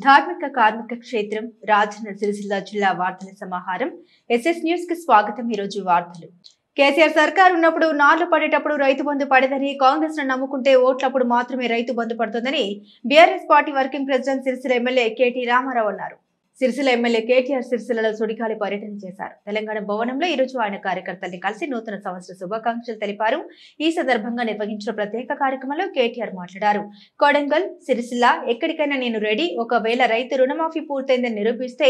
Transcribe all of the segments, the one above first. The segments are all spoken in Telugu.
ధార్మిక కార్మిక క్షేత్రం రాజన్న సిరిసిల్ల జిల్లా వార్తల సమాహారం ఎస్ఎస్ న్యూస్ కి స్వాగతం। ఈ రోజు వార్తలు। కేసీఆర్ సర్కార్ ఉన్నప్పుడు నార్లు పడేటప్పుడు రైతు బంధు పడేదని కాంగ్రెస్ ను నమ్ముకుంటే ఓట్లప్పుడు మాత్రమే రైతు బంధు పడుతుందని BRS party working president Sircilla MLA KT Rama Rao అన్నారు। సిరిసిల్ల ఎమ్మెల్యే కేటీఆర్ సిరిసిల్లలో సుడిగాలి పర్యటన చేశారు। తెలంగాణ భవనంలో ఈ రోజు ఆయన కార్యకర్తల్ని కలిసి నూతన సంవత్సర శుభాకాంక్షలు తెలిపారు। ఈ సందర్భంగా నిర్వహించిన ప్రత్యేక కార్యక్రమంలో కేటీఆర్ మాట్లాడారు। కొడంగల్ సిరిసిల్ల ఎక్కడికైనా నేను రెడీ, ఒకవేళ రైతు రుణమాఫీ పూర్తయిందని నిరూపిస్తే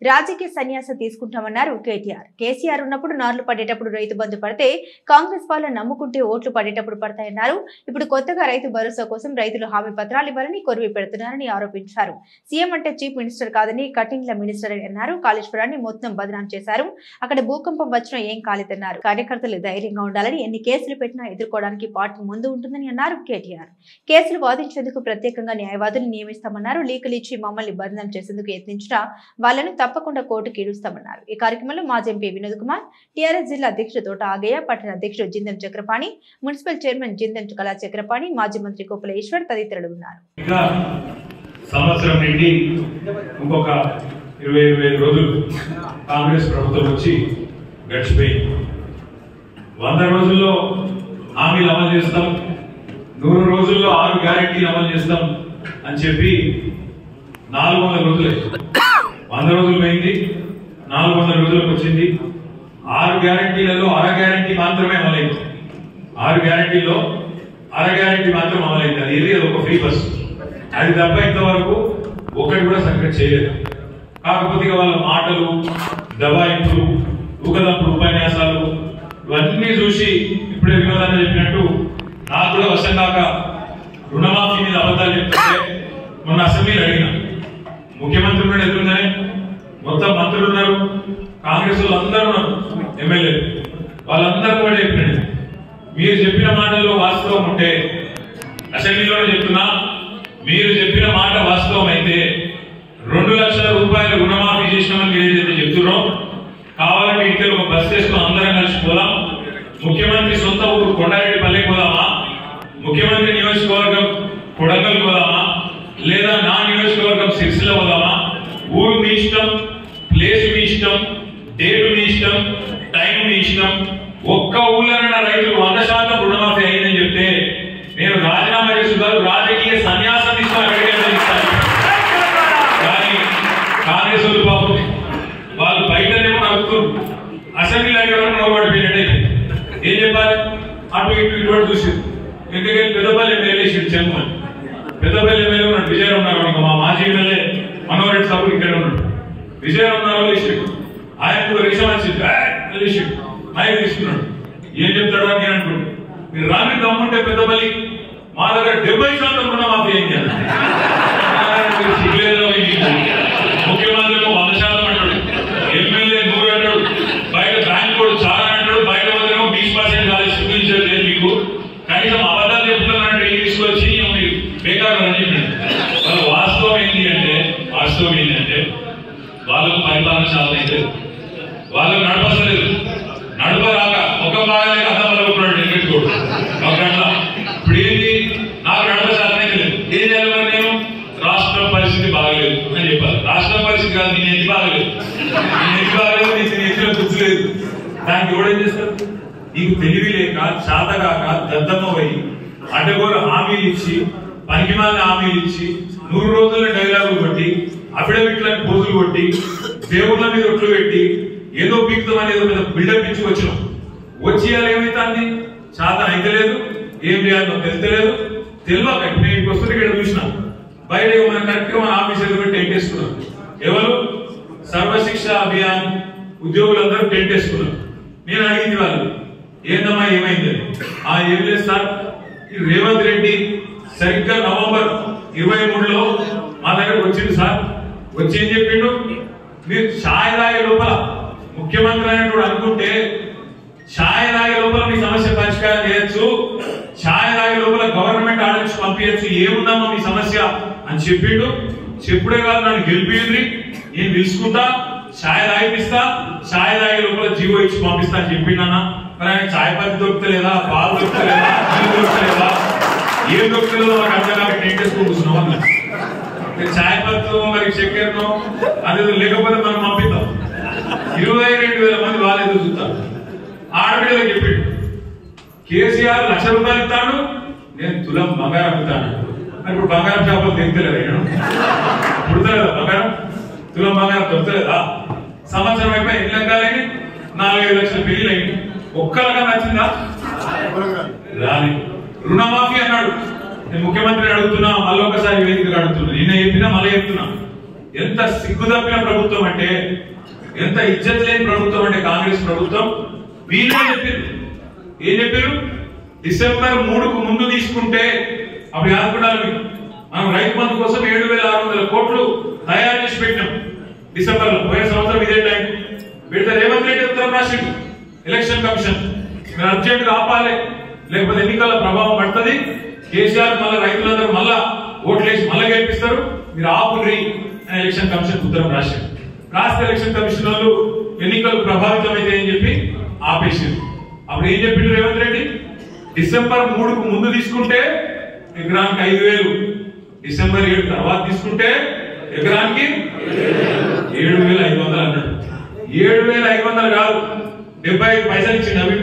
రాజకీయ సన్యాసం తీసుకుంటామన్నారు కేటీఆర్। కేసీఆర్ ఉన్నప్పుడు నార్లు పడేటప్పుడు రైతు బంధు పడితే కాంగ్రెస్ వాళ్ళని నమ్ముకుంటే ఓట్లు పడేటప్పుడు పడతాయన్నారు। ఇప్పుడు కొత్తగా రైతు భరోసా కోసం రైతులు హామీ పత్రాలు ఇవ్వాలని కొరివి పెడుతున్నారని ఆరోపించారు। సీఎం అంటే చీఫ్ మినిస్టర్ కాదని కటింగ్ల మినిస్టర్ అన్నారు। కాళేశ్వరాన్ని మొత్తం బదనాం చేశారు, అక్కడ భూకంపం వచ్చినా ఏం కాలేదన్నారు। కార్యకర్తలు ధైర్యంగా ఉండాలని, ఎన్ని కేసులు పెట్టినా ఎదుర్కోవడానికి పార్టీ ముందు ఉంటుందని అన్నారు కేటీఆర్। కేసులు వాదించేందుకు ప్రత్యేకంగా న్యాయవాదులు నియమిస్తామన్నారు। లీకులు ఇచ్చి మమ్మల్ని బదనాం చేసేందుకు యత్నించిన వాళ్లను తప్పకుండా కోర్టుకు ఈడుస్తామన్నారు। ఈ కార్యక్రమంలో మాజీ ఎంపీ వినోద్ కుమార్, టీఆర్ఎస్ జిల్లా అధ్యక్షుడు తోట ఆగయ్య, పట్టణ అధ్యక్షుడు జిందం చక్రపాణి, మున్సిపల్ చైర్మన్ జిందం కళా చక్రపాణి, మాజీ మంత్రి కొప్పుల ఈశ్వర్ తదితరులు ఉన్నారు। సంవత్సరం నుండి ఇంకొక 20 రోజులు కాంగ్రెస్ ప్రభుత్వం వచ్చి గడిచిపోయింది। 100 రోజుల్లో హామీలు అమలు చేస్తాం, 100 రోజుల్లో 6 గ్యారెంటీలు అమలు చేస్తాం అని చెప్పి 400 రోజులే 100 రోజులు పోయింది, 400 రోజులకు వచ్చింది। 6 గ్యారెంటీలలో అర గ్యారెంటీ మాత్రమే అమలైంది। 6 గ్యారెంటీలో అర గ్యారెంటీ మాత్రం అమలైంది। అది ఏది ఒక ఫ్రీ బస్, అది తప్ప ఇంతవరకు ఒకటి కూడా సరిగ్గా చేయలేదు। కాకపోతే వాళ్ళ మాటలు, దబాయింపులు, ఊకదంపుడు ఉపన్యాసాలు ఇవన్నీ చూసి ఇప్పుడే వినోదాన్ని చెప్పినట్టు నాకు కూడా వశం కాక రుణమాఫీ మీద అబద్ధాలు చెప్తుంటే మొన్న అసెంబ్లీలో అడిగిన, ముఖ్యమంత్రి ఉన్నాడు ఎదురుగానే, మొత్తం మంత్రులు ఉన్నారు, కాంగ్రెస్ వాళ్ళు అందరూ ఉన్నారు, ఎమ్మెల్యేలు, వాళ్ళందరూ కూడా చెప్పినట్టు మీరు చెప్పిన మాటల్లో వాస్తవం ఉంటే, అసెంబ్లీలోనే చెప్తున్నా, మీరు చెప్పిన మాట వాస్తవం అయితే 2 లక్షల రూపాయలు రుణమాఫీ చేసినామని మీరు ఏదైతే చెప్తున్నారో, కావాలంటే ఇంటికి ఒక బస్ చేసుకుని అందరం కలిసి పోదాం, ముఖ్యమంత్రి సొంత ఊరు కొండారెడ్డిపల్లికి పోదామా, ముఖ్యమంత్రి నియోజకవర్గం కొడంగల్ పోదామా, లేదా నా నియోజకవర్గం సిరిసిల్ల పోదామా, ఊరు మీ ఇష్టం, ప్లేస్ మీ ఇష్టం, డేట్ మీ ఇష్టం, టైం మీ ఇష్టం, ఒక్క ఊళ్ళో రైతులు 100% రుణమాఫీ అయిందని చెప్తే నేను రాజీనామా చేస్తున్నారు, రాజకీయ సన్యాసం ఇస్తాను। కానీ కాంగ్రెస్ వాళ్ళు పాపం వాళ్ళు బయటనేమో నవ్వుతారు, అసెంబ్లీలో అడిగేవారు నవ్వుబడిపోయినట్టే ఏం చెప్పాలి, అటు ఇటు ఇటువంటి చూసి ఎందుకంటే పెద్దపల్లి ఎమ్మెల్యే చెమ్మని, పెద్దపల్లి ఎమ్మెల్యే ఉన్నాడు, విజయ్ ఉన్నారు, మా మాజీ ఎమ్మెల్యే మనోహర్ రెడ్డి సాబు ఇక్కడ ఉన్నాడు, విజయ్ ఉన్నారు ఇష్యూ, ఆయన రిక్షా ఇష్యూ మైక్ తీసుకున్నాడు, ఏం చెప్తాడు అని నేను అనుకుంటున్నాను, మీరు రాని దమ్ముంటే పెద్దపల్లి మా దగ్గర 70% రుణమాఫీ అయింది అన్న, ముఖ్యమంత్రి 100% అంటాడు, ఎమ్మెల్యే 100 అంటాడు, బయట బ్యాంక్ కూడా చాలా అంటాడు, బయట వదిలేమో 20% కాలేదు, చూపించలేదు మీకు, కనీసం అబద్ధాలు చెప్తున్నారంటే తీసుకొచ్చి మీరు బేకారు అని చెప్పినాడు। వాళ్ళ వాస్తవం ఏంటంటే వాళ్ళకు పరిపాలన చాలా అయితే వాళ్ళకు నడపలేదు, నడపరాక ఒక బాగాలేక అర్థమవుతున్నాడు ఎన్నికూడు అట్లా ఇప్పుడు ఏంటి, నాకు నడప శాతం లేదు, ఏం చేయాలి మరి నేను, రాష్ట్రం పరిస్థితి బాగలేదు అని చెప్పాలి, రాష్ట్రం పరిస్థితి కాదు, నేను ఎన్ని బాగలేదు, నీ ఎత్తులో గుర్తులేదు, దానికి కూడా ఏం చేస్తారు, నీకు తెలివి లేక శాతగాక దద్దమ్మ పోయి అడ్డగోర హామీలు ఇచ్చి, పనికిమాల హామీలు ఇచ్చి, 100 రోజుల డైలాగులు కొట్టి, అఫిడవిట్లకు పోజులు కొట్టి, దేవుళ్ళ మీద ఒట్లు పెట్టి ఏదో పీకుతాం అనేది మీద బిల్డప్ ఇచ్చి వచ్చినాం, వచ్చి ఏమైతుంది శాతం అయితే లేదు, ఏం చేయాలో తెలుస్తలేదు, తెలియక నేను వస్తుంది ఇక్కడ చూసిన బయట మనం కరెక్ట్ గా మన ఆఫీస్ ఎదురు టెంట్ వేసుకున్నాం, ఎవరు సర్వశిక్ష అభియాన్ ఉద్యోగులందరూ టెంట్ వేసుకున్నారు, నేను అడిగింది వాళ్ళు ఏందమ్మా ఏమైంది, ఏం లేదు సార్, ఈ రేవంత్ రెడ్డి సరిగ్గా నవంబర్ 23లో మా దగ్గరకు వచ్చింది సార్, వచ్చి ఏం చెప్పిండు, మీరు ఛాయ్ తాగే లోపల ముఖ్యమంత్రి అయినప్పుడు అనుకుంటే ఛాయ్ తాగే లోపల మీ సమస్య పరిష్కారం చేయొచ్చు, ఛాయ్ తాగే లోపల గవర్నమెంట్ ఆర్డర్స్ పంపించచ్చు, ఏముందమ్మా మీ సమస్య అని చెప్పిండు। చెప్పుడే కాదు, నన్ను గెలిపిండ్రి, నేను తీసుకుంటా, ఛాయ్ తాగిపిస్తా, ఛాయ్ తాగే లోపల జీవో ఇచ్చి పంపిస్తా అని చెప్పిండన్నా। మరి ఆయన ఛాయ్ పత్తి దొరుకుతలేదా, పాలు దొరుకుతలేదా, నీళ్ళు దొరుకుతలేదా, ఏం దొరుకుతలేదో నాకు అర్థం కాక టెంట్ వేసుకుని కూర్చున్నాం। ఛాయ్ పత్తు మరి చక్కెరను అది లేకపోతే మనం పంపిద్దాం. 22,000 మంది వాళ్ళు ఎదురు చూస్తారు. ఆడబిడ్డలకు చెప్పాడు కేసీఆర్ ₹1,00,000 ఇస్తాడు, నేను తులం బంగారం ఇస్తాను. ఇప్పుడు బంగారం షాపులు తెగుతలేదా? పుడతలేదా బంగారం? తులం బంగారం దొరుకుతలేదా? సంవత్సరం అయిపోయి ఎన్ని లెక్కలైంది? 4-5 లక్షల పెళ్లి అయింది. ఒక్కలగా నచ్చిందా? రాలి. రుణమాఫీ అన్నాడు. నేను ముఖ్యమంత్రిని అడుగుతున్నా, మళ్ళీ ఒకసారి వేదికగా అడుగుతున్నా. నిన్న చెప్పినా మళ్ళీ చెప్తున్నా. ఎంత సిగ్గుదప్పిన ప్రభుత్వం అంటే, ఎంత ఇజ్జత్ లేని ప్రభుత్వం అంటే కాంగ్రెస్ ప్రభుత్వం. వీళ్ళే చెప్పారు. ఏం చెప్పారు? డిసెంబర్ 3కు ముందు తీసుకుంటే అప్పుడు యాదకుండాలి మనం రైతు బంధు కోసం 7,600 కోట్లు తయారు చేసి పెట్టినాం డిసెంబర్ లో. పోయిన సంవత్సరం ఇదే టైం పెడితే రేవంత్ రెడ్డి ఉత్తరం రాసిండు ఎలక్షన్ కమిషన్, మీరు అర్జెంట్ గా ఆపాలి లేకపోతే ఎన్నికల ప్రభావం పడుతుంది, కేసీఆర్ మళ్ళీ రైతులందరూ మళ్ళా ఓట్లేసి మళ్ళీ గెలిపిస్తారు, మీరు ఆపుని అని ఎలక్షన్ కమిషన్ ఉత్తరం రాశారు. రాష్ట్ర ఎలక్షన్ కమిషన్ వాళ్ళు ఎన్నికలు ప్రభావితం అయితే అని చెప్పి ఆపేసారు. అప్పుడు ఏం చెప్పిండు రేవంత్ రెడ్డి? డిసెంబర్ 3కు ముందు తీసుకుంటే ఎకరానికి 5,000, డిసెంబర్ 7 తర్వాత తీసుకుంటే ఎకరానికి 7,500 అన్నాడు. 7,500 కాదు, 75 పైసలు ఇచ్చిండు. అవి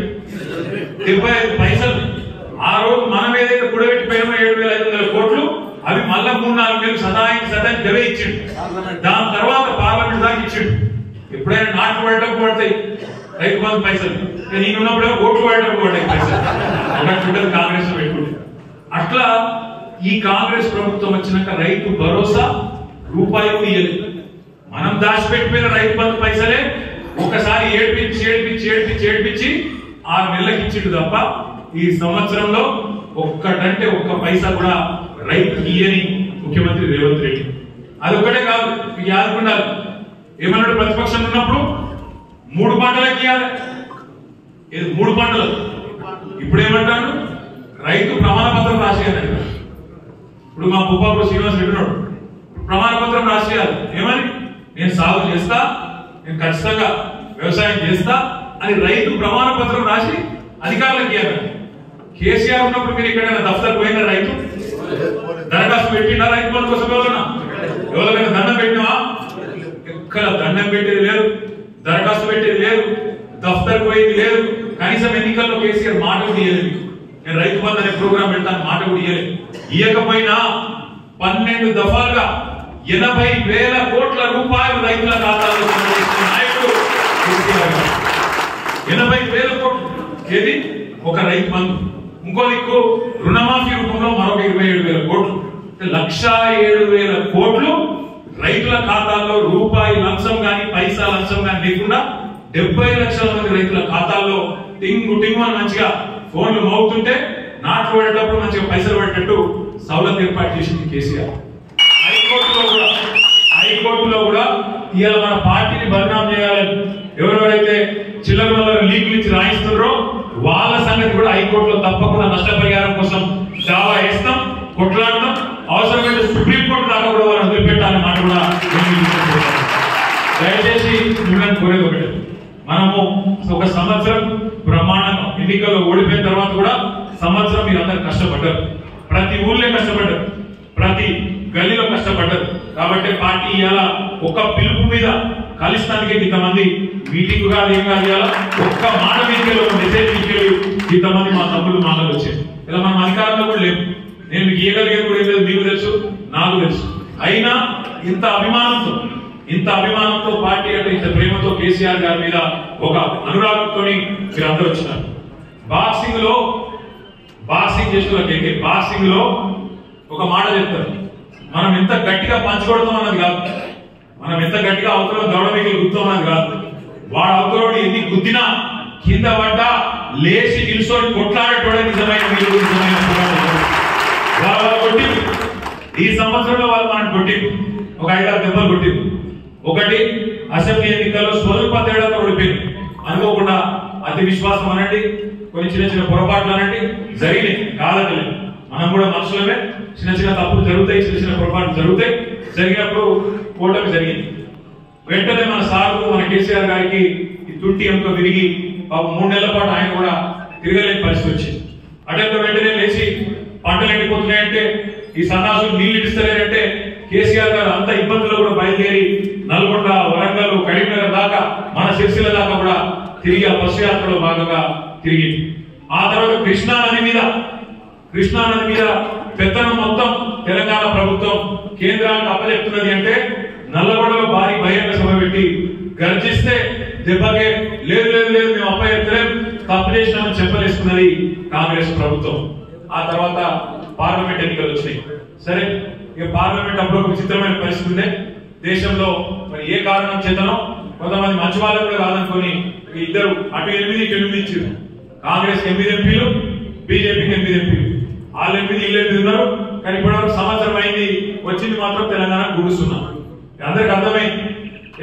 75 పైసలు. ఆ రోజు మనం ఏదైతే కూడబెట్టిపోయామో 7,500 కోట్లు అవి మళ్ళా 3-4 నెలలు సదానికి గవే ఇచ్చిండు. దాని తర్వాత పార్లమెంట్ దాకా ఇచ్చిండు. ఎప్పుడైనా నాటు పడటం పడతాయి రైతు బంధు పైసలు, నేను ఉన్నప్పుడు ఓట్లు పడటం పడతాయి పైసలు. అన్నట్టుంటది కాంగ్రెస్ పెట్టుకుంటే. అట్లా ఈ కాంగ్రెస్ ప్రభుత్వం వచ్చినాక రైతు భరోసా రూపాయి ఇయ్యలేదు. మనం దాచిపెట్టిపోయిన రైతు బంధు పైసలే ఒకసారి ఏడ్పించి 6 నెలలకు ఇచ్చిండు తప్ప ఈ సంవత్సరంలో ఒక్కటంటే ఒక్క పైసా కూడా రైతుకి ఇయ్యని ముఖ్యమంత్రి రేవంత్ రెడ్డి. అదొక్కటే కాదు, మీకు యాదకుండాలి ఏమన్నాడు ప్రతిపక్షం ఉన్నప్పుడు 3 పంటలకు ఇవ్వాలి, 3 పంటలు. ఇప్పుడు ఏమంటాడు? రైతు ప్రమాణ పత్రం రాసేయాలి. ఇప్పుడు మా భూపాపుడు శ్రీనివాస్ రెడ్డి ఉన్నాడు, ప్రమాణ పత్రం రాసేయాలి. ఏమని? నేను సాగు చేస్తా, నేను ఖచ్చితంగా వ్యవసాయం చేస్తా అని రైతు ప్రమాణ పత్రం రాసి అధికారులకు ఇవ్వాలి. కేసీఆర్ ఉన్నప్పుడు మీరు ఎక్కడైనా దఫ్తర్ పోయినా రైతు దరఖాస్తు పెట్టినా రైతు బంధు కోసం ఎవరికైనా దండం పెట్టినా? ఎక్కడ దండం పెట్టేది లేదు, దరఖాస్తు పెట్టేది లేదు, దఫ్తర్ పోయేది లేదు. కనీసం ఎన్నికల్లో కేసీఆర్ మాట కూడా ఇయ్యలేదు. నేను రైతు బంధు అనే ప్రోగ్రాం పెడతాను మాట కూడా ఇయ్యలేదు. ఇయ్యకపోయినా 12 దఫాలుగా 80,000 కోట్ల రూపాయలు రైతుల ఖాతాలో నాయకుడు కేసీఆర్. 80,000 కోట్లు ఏది? ఒక రైతు బంధు. ఇంకో దిక్కు రుణమాఫీ రూపంలో మరొక 27,000 కోట్లు. 1,07,000 కోట్లు రైతుల ఖాతాల్లో రూపాయి లంచం గాని పైసా లంచం గాని లేకుండా 70 లక్షల మంది రైతుల ఖాతాల్లో టింగు అని మంచిగా ఫోన్లు మోగుతుంటే నాట్లు పడేటప్పుడు మంచిగా పైసలు పడేటట్టు సౌలభ్యం ఏర్పాటు చేసింది కేసీఆర్. హైకోర్టులో కూడా ఇవాళ మన పార్టీని బదనాం చేయాలని ఎవరెవరైతే చిల్లర వల్ల లీకులు ఇచ్చి రాయిస్తున్నారో వాళ్ళ సంగతి కూడా హైకోర్టులో తప్పకుండా నష్టపరిహారం కోసం దావా వేస్తాం, కొట్లాడతాం. అవసరమైతే సుప్రీంకోర్టు దాకా కూడా వాళ్ళని వదిలిపెట్టాలని మాట కూడా దయచేసి మిమ్మల్ని కోరేది ఒకటి, మనము ఒక సంవత్సరం బ్రహ్మాండంగా ఎన్నికల్లో ఓడిపోయిన తర్వాత కూడా సంవత్సరం మీరు అందరు కష్టపడ్డారు, ప్రతి ఊళ్ళో కష్టపడ్డారు, ప్రతి గల్లీలో కష్టపడ్డారు. కాబట్టి పార్టీ ఇవాళ ఒక పిలుపు మీద కలిస్తానికి ఇంతమంది మీటింగ్ కాదు ఏం కాదు, ఇవాళ ఒక్క మాట మీదకి ఒక మెసేజ్ మీదకి ఇంతమంది మా తమ్ముళ్ళు మాలో వచ్చారు. ఇలా మనం అధికారంలో కూడా లేవు, నేను మీకు ఏగలిగేది కూడా ఏం లేదు, మీకు తెలుసు నాకు తెలుసు. అయినా ఇంత అభిమానంతో పార్టీ అంటే ఇంత ప్రేమతో కేసీఆర్ గారి మీద ఒక అనురాగంతో మీరు అందరూ వచ్చినారు. బాక్సింగ్ చేసిన బాక్సింగ్ లో ఒక మాట చెప్తారు, మనం ఎంత గట్టిగా పంచుకోవడం అన్నది కాదు, మనం ఎంత గట్టిగా అవతల దౌడ మిగిలి గుర్తాం అన్నది కాదు. వాడు అవతలోడు ఎన్ని గుద్దినా కింద పడ్డా లేచి నిలుసోని కొట్లాడేటోడే నిజమైన వాళ్ళు కొట్టింది. ఈ సంవత్సరంలో వాళ్ళు మనకు కొట్టింది, ఒక 5-6 దెబ్బలు కొట్టింది. ఒకటి అసెంబ్లీ ఎన్నికల్లో స్వల్ప తేడాతో ఓడిపోయింది. అనుకోకుండా అతి విశ్వాసం అనండి, కొన్ని చిన్న పొరపాట్లు అనండి జరిగినాయి, కాదనలేదు. మనం కూడా మనుషులమే, చిన్న తప్పులు జరుగుతాయి, చిన్న పొరపాట్లు జరుగుతాయి. జరిగినప్పుడు ఓటమి జరిగింది. వెంటనే మన సార్కు మన కేసీఆర్ గారికి ఈ తుంటి ఎంతో తిరిగి 3 నెలల పాటు ఆయన కూడా తిరగలేని పరిస్థితి వచ్చింది. అటెంత వెంటనే లేచి పంటలు ఎండిపోతున్నాయంటే, ఈ సన్నాసులు నీళ్లు ఇస్తలేరంటే కేసీఆర్ గారు అంత ఇబ్బందులు కూడా బయలుదేరి నల్గొండ, వరంగల్, కరీంనగర్ దాకా మన సిరిసిల్ల దాకా కూడా తిరిగి ఆ బస్సు యాత్రలో భాగంగా తిరిగింది. ఆ తర్వాత కృష్ణా నది మీద పెత్తనం మొత్తం తెలంగాణ ప్రభుత్వం కేంద్రానికి అప్పచెప్తున్నది అంటే నల్లగొండలో భారీ బహిరంగ సభ పెట్టి గర్జిస్తే దెబ్బకే లేదు లేదు లేదు మేము అప్పచెప్తలేం, తప్పు చేసినామని చెప్పలేసుకున్నది కాంగ్రెస్ ప్రభుత్వం. ఆ తర్వాత పార్లమెంట్ ఎన్నికలు వచ్చినాయి. సరే, ఇక పార్లమెంట్ అప్పుడు ఒక విచిత్రమైన పరిస్థితి ఉండే దేశంలో. మరి ఏ కారణం చేతనో కొంతమంది మంచి వాళ్ళు కూడా కాదనుకొని ఇద్దరు అటు 8 ఇటు 8 ఇచ్చారు. కాంగ్రెస్ 8 ఎంపీలు, బీజేపీకి 8 ఎంపీలు. వాళ్ళు 8 వీళ్ళు 8 ఉన్నారు. కానీ ఇప్పటివరకు సంవత్సరం అయింది, వచ్చింది మాత్రం తెలంగాణ గుడుస్తున్నాం. అందరికి అర్థమైంది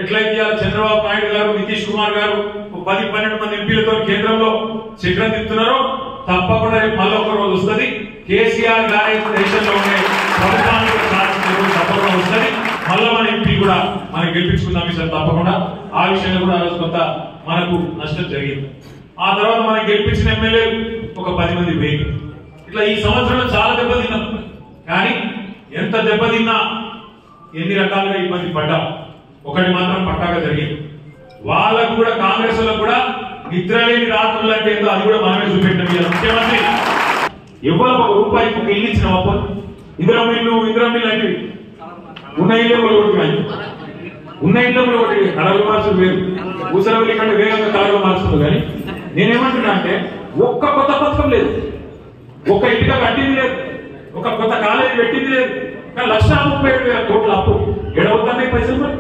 ఎట్లయితే చంద్రబాబు నాయుడు గారు, నితీష్ కుమార్ గారు 10-12 మంది ఎంపీలతో కేంద్రంలో చక్రం తిప్పుతున్నారో తప్పకుండా మళ్ళీ ఒక రోజు వస్తుంది. కేసీఆర్ గారి దేశంలో ఉండే ప్రభుత్వానికి తప్పకుండా వస్తుంది. మళ్ళీ మన ఎంపీ కూడా మనం గెలిపించుకుందాం ఈసారి తప్పకుండా. ఆ విషయంలో కూడా ఆ రోజు కొంత మనకు నష్టం జరిగింది. ఆ తర్వాత మనం గెలిపించిన ఎమ్మెల్యేలు ఒక 10 మంది పోయి ఇట్లా ఈ సంవత్సరంలో చాలా దెబ్బతిన్నాం. కానీ ఎంత దెబ్బతిన్నా, ఎన్ని రకాలుగా ఇబ్బంది పడ్డా, ఒకటి మాత్రం పక్కాగా జరిగింది. వాళ్ళకు కూడా కాంగ్రెస్ లో కూడా నిద్రలేని రాత్రులు అంటే ఏందో అది కూడా మనమే చూపెట్టిన ముఖ్యమంత్రి ఎవరు ఒక రూపాయికి ఒక ఇల్లు ఇచ్చిన అప్ప ఇందిరా మిల్లు లాంటివి ఉన్న ఇల్లు కూడా కొట్టుకున్నాయి. ఉన్న ఇల్లు కూడా కొట్టి కళలు మార్చడం వేరు, ఊసరవల్లి కంటే వేగంగా కళగా మార్చుతుంది. కానీ నేనేమంటున్నా అంటే ఒక్క కొత్త పథకం లేదు, ఒక్క ఇంటిగా కట్టింది లేదు, ఒక కొత్త కాలేజీ పెట్టింది లేదు. కానీ 1,37,000 కోట్ల అప్పు ఎడవుతాయి పైసలు. మరి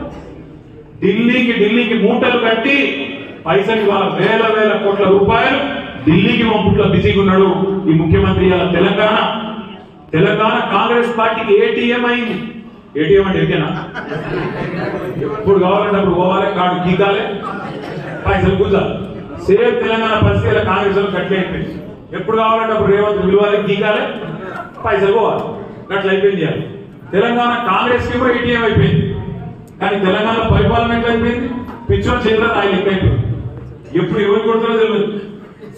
ఢిల్లీకి మూటలు కట్టి పైసలు ఇవాళ వేల కోట్ల రూపాయలు ఢిల్లీకి పంపుట్లో బిజీగా ఉన్నాడు ఈ ముఖ్యమంత్రి. తెలంగాణ కాంగ్రెస్ పార్టీకి ఏటీఎం అయింది. ఏటీఎం అంటే ఏంటేనా? ఎప్పుడు కావాలంటే అప్పుడు పోవాలి, కార్డు గీకాలి, పైసలు కూర్చాలి. సేమ్ తెలంగాణ పరిస్థితి కాంగ్రెస్ కట్లే అయిపోయింది. ఎప్పుడు కావాలంటే అప్పుడు రేవంత్ విలువాలి, గీకాలి, పైసలు పోవాలి, అట్లా అయిపోయింది. తెలంగాణ కాంగ్రెస్ కి కూడా ఏటీఎం అయిపోయింది. కానీ తెలంగాణ పరిపాలన ఎట్లా అయిపోయింది? పిచ్చోని చేతిలో ఆయన లెక్క అయిపోయింది. ఎప్పుడు ఎవరు కొడుతుందో తెలియదు.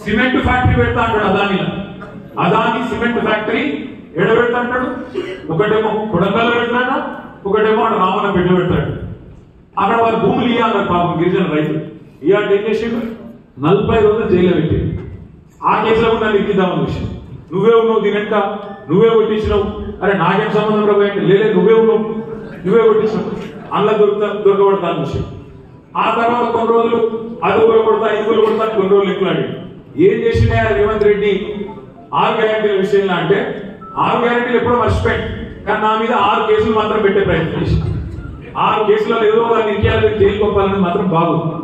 సిమెంట్ ఫ్యాక్టరీ పెడతా అంటాడు అదాని సిమెంట్ ఫ్యాక్టరీ ఎడ పెడతా అంటాడు. ఒకటేమో కొడంగల్లో పెడతాడు, ఒకటేమో రామన్న పెట్టి పెడతాడు. అక్కడ వాళ్ళ భూములు ఇవ్వాలి పాపం గిరిజన రైతులు. ఇవాళ ఏం చేసిండు? 40 రోజులు జైల్లో పెట్టింది. ఆ కేసులో కూడా నన్ను ఇద్దామని విషయం. నువ్వే ఉన్నావు దీనెక్క, నువ్వే కొట్టించినావు. అరే నాకేం సంబంధం రాబోయండి, లేలే నువ్వే ఉన్నావు, నువ్వే కొట్టించినావు, అందులో దొరకబడతా అన్న విషయం. ఆ తర్వాత కొన్ని రోజులు అది ఊరు కొడతా, ఇది ఊరు కొడతా, కొన్ని రోజులు ఎక్కులాడి ఏం చేసినా రేవంత్ రెడ్డి 6 గ్యారెంటీల విషయంలో అంటే 6 గ్యారెంటీలు ఎప్పుడో మర్చిపోయాడు. కానీ నా మీద 6 కేసులు మాత్రం పెట్టే ప్రయత్నం చేసి 6 కేసులలో ఏదో దాన్ని ఇంకేయాలి, జైలు పంపాలని మాత్రం బాగుంది.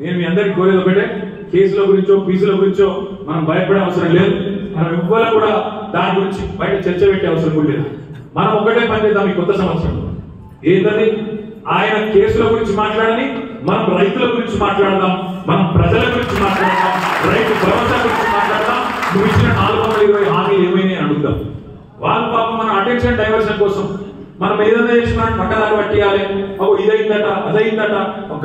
నేను మీ అందరికి కోరేది ఒకటే, కేసుల గురించో ఫీజుల గురించో మనం భయపడే అవసరం లేదు. మనం ఇవ్వాలి కూడా దాని గురించి బయట చర్చ పెట్టే అవసరం కూడా లేదు. మనం ఒకటే పని చేద్దాం ఈ కొత్త సంవత్సరం. ఏంటది? ఆయన కేసుల గురించి మాట్లాడని, మనం రైతుల గురించి మాట్లాడదాం, మనం ప్రజల గురించి మాట్లాడదాం, రైతు భరోసా గురించి మాట్లాడదాం. నువ్వు ఇచ్చిన 420 హామీలు ఏమైనా అడుగుదాం. వాళ్ళ పాపం మన అటెన్షన్ డైవర్షన్ కోసం మనం ఏదైనా చేసినా పక్కదారి పట్టియాలి, ఇదైందట, అదైందట,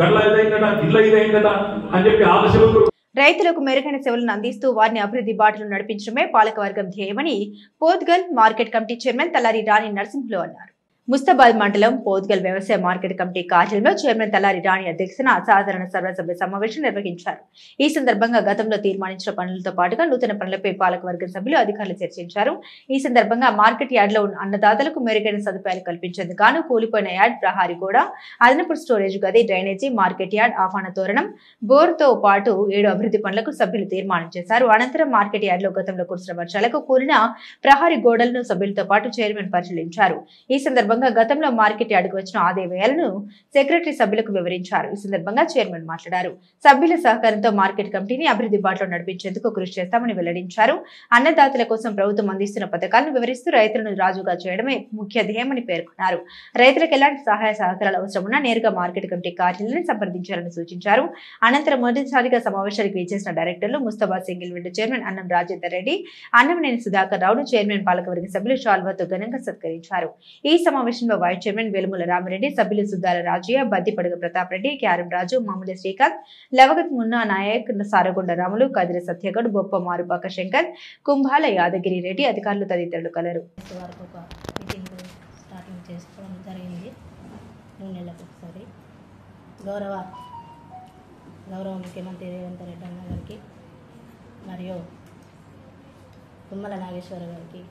గడ్ల ఇదైందట, గిడ్ల ఇదైందట అని చెప్పి ఆలోచనలు. రైతులకు మెరుగైన సేవలను అందిస్తూ వారిని అభివృద్ధి బాటలు నడిపించడమే పాలకవర్గం ధ్యేయమని పోద్గల్ మార్కెట్ కమిటీ చైర్మన్ తలారి రాణి నరసింహులు అన్నారు. ముస్తాబాద్ మండలం పోద్గల్ వ్యవసాయ మార్కెట్ కమిటీ కార్యాలయంలో చైర్మన్ తలారి రాణి అధ్యక్షతన సాధారణ సర్వసభ్య సమావేశం నిర్వహించారు. ఈ సందర్భంగా గతంలో తీర్మానించిన పనులతో పాటుగా నూతన పనులపై పాలకవర్గం సభ్యులు అధికారులు చర్చించారు. ఈ సందర్భంగా మార్కెట్ యార్డ్లో ఉన్న అన్నదాతలకు మెరుగైన సదుపాయాలు కల్పించేందుకు గాను కూలిపోయిన యార్డ్, ప్రహారీ గోడ, అదనపు స్టోరేజ్ గది, డ్రైనేజీ, మార్కెట్ యార్డ్, ఆహ్వాన తోరణం, బోర్తో పాటు 7 అభివృద్ధి పనులకు సభ్యులు తీర్మానం చేశారు. అనంతరం మార్కెట్ యార్డ్లో గతంలో కురిసిన వర్షాలకు కూలిన ప్రహారీ గోడలను సభ్యులతో పాటు చైర్మన్ పరిశీలించారు. ఈ సందర్భంగా గతంలో మార్కెట్ యార్డుకు వచ్చిన ఆదాయ వ్యయాలను సెక్రటరీ సభ్యులకు వివరించారు. ఈ సందర్భంగా చైర్మన్ మాట్లాడారు. సభ్యుల సహకారంతో మార్కెట్ కమిటీని అభివృద్ధి బాటలో నడిపించేందుకు కృషి చేస్తామని వెల్లడించారు. అన్నదాతల కోసం ప్రభుత్వం అందిస్తున్న పథకాలను వివరిస్తూ రైతులను రాజుగా చేయడమే ముఖ్య ధ్యేయమని పేర్కొన్నారు. రైతులకు ఎలాంటి సహాయ సహకారాలు అవసరమున్నా నేరుగా మార్కెట్ కమిటీ కార్యాలయాన్ని సంప్రదించాలని సూచించారు. అనంతరం మొదటిసారిగా సమావేశానికి విచ్చేసిన డైరెక్టర్లు ముస్తాబాద్ సింగిల్ విండో చైర్మన్ అన్నం రాజేందర్ రెడ్డి, అన్నంనేని సుధాకర్ రావును చైర్మన్ పాలకవర్గ సభ్యులు షాల్వాతో ఘనంగా సత్కరించారు. ఈ సమావేశంలో వైస్ చైర్మన్ వేలుముల రామిరెడ్డి, సభ్యులు సుద్దాల రాజయ్య, బద్దిపడుగ ప్రతాప్ రెడ్డి, క్యారం రాజు, మామూలు శ్రీకాంత్, లవగత్ మున్నా నాయక్, సారగొండ రాములు, కదిరి సత్యగౌడ్, బొప్ప మారుపాక శంకర్, కుంభాల యాదగిరి రెడ్డి, అధికారులు తదితరులు కలరు. చేసుకోవడం జరిగింది. 3 నెలలకు ఒకసారి గౌరవ ముఖ్యమంత్రి రేవంత్ రెడ్డి అన్న గారికి మరియు తుమ్మల నాగేశ్వర గారికి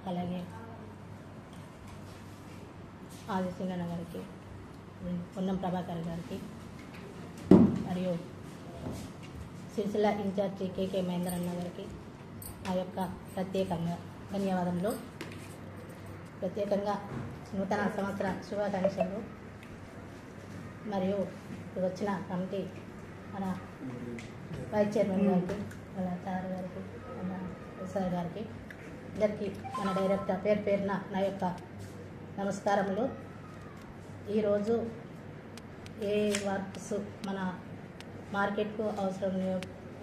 అలాగే ఆదిసింగన్న గారికి పొన్నం ప్రభాకర్ గారికి మరియు సిరిసిల్ల ఇన్ఛార్జి కేకే మహేందర్ అన్న గారికి ఆ యొక్క ప్రత్యేకంగా ధన్యవాదములు. ప్రత్యేకంగా నూతన సంవత్సర శుభాకాంక్షలు. మరియు వచ్చిన కమిటీ మన వైస్ చైర్మన్ గారికి, మన సార్ గారికి, మన సార్ గారికి, అందరికీ మన డైరెక్టర్ పేరున నా యొక్క నమస్కారములు. ఈరోజు ఏ వర్క్స్ మన మార్కెట్కు అవసరం